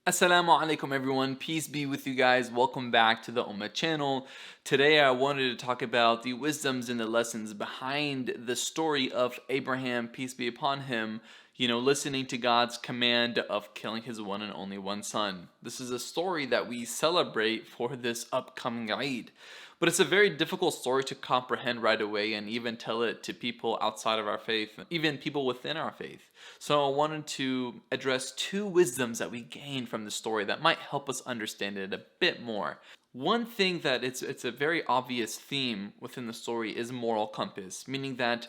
Assalamu alaikum everyone, peace be with you guys. Welcome back to the umMah channel. Today I wanted to talk about the wisdoms and the lessons behind the story of Abraham, peace be upon him, listening to God's command of killing his one and only one son. This is a story that we celebrate for this upcoming Eid. But it's a very difficult story to comprehend right away and even tell it to people outside of our faith, even people within our faith. So I wanted to address two wisdoms that we gain from the story that might help us understand it a bit more. One thing that it's a very obvious theme within the story is moral compass, meaning that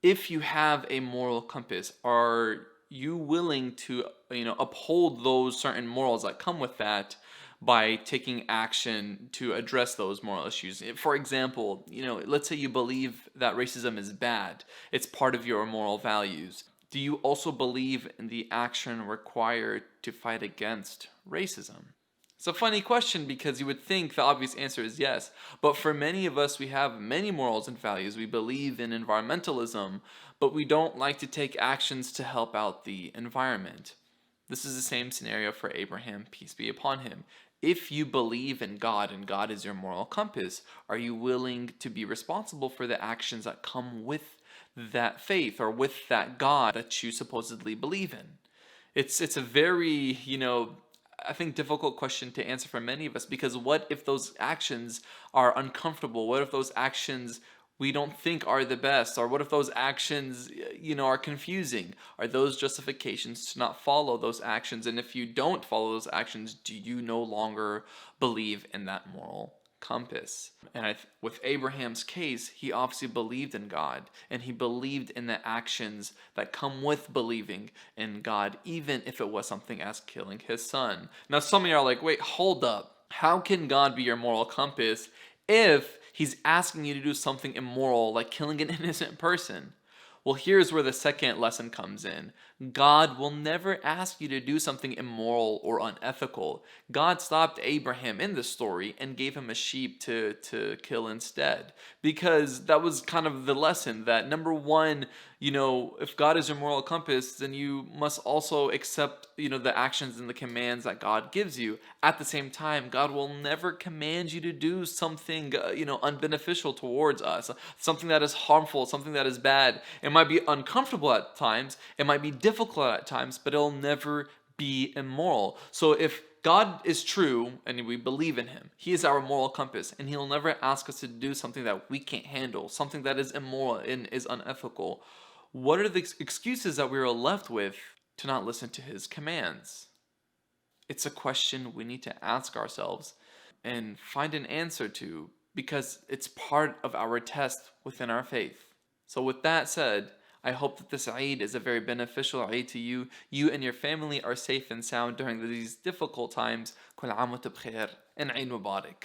if you have a moral compass, are you willing to uphold those certain morals that come with that by taking action to address those moral issues? For example, let's say you believe that racism is bad. It's part of your moral values. Do you also believe in the action required to fight against racism? It's a funny question because you would think the obvious answer is yes, but for many of us, we have many morals and values. We believe in environmentalism, but we don't like to take actions to help out the environment. This is the same scenario for Abraham, peace be upon him. If you believe in God and God is your moral compass, are you willing to be responsible for the actions that come with that faith or with that God that you supposedly believe in? It's a very, I think difficult question to answer for many of us, because what if those actions are uncomfortable? What if those actions we don't think are the best? Or what if those actions, are confusing? Are those justifications to not follow those actions? And if you don't follow those actions, do you no longer believe in that moral compass? And with Abraham's case, he obviously believed in God, and he believed in the actions that come with believing in God, even if it was something as killing his son. Now, some of you are like, wait, hold up. How can God be your moral compass if he's asking you to do something immoral like killing an innocent person? Well, here's where the second lesson comes in. God will never ask you to do something immoral or unethical. God stopped Abraham in the story and gave him a sheep to kill instead. Because that was kind of the lesson that, number one, if God is your moral compass, then you must also accept, the actions and the commands that God gives you. At the same time, God will never command you to do something, unbeneficial towards us, something that is harmful, something that is bad. It might be uncomfortable at times, it might be difficult at times, but it'll never be immoral. So if God is true and we believe in him, he is our moral compass, and he'll never ask us to do something that we can't handle, something that is immoral and is unethical. What are the excuses that we are left with to not listen to his commands? It's a question we need to ask ourselves and find an answer to, because it's part of our test within our faith. So with that said, I hope that this Eid is a very beneficial Eid to you. You and your family are safe and sound during these difficult times. Kul aam wa antum bkhair and Eid Mubarak.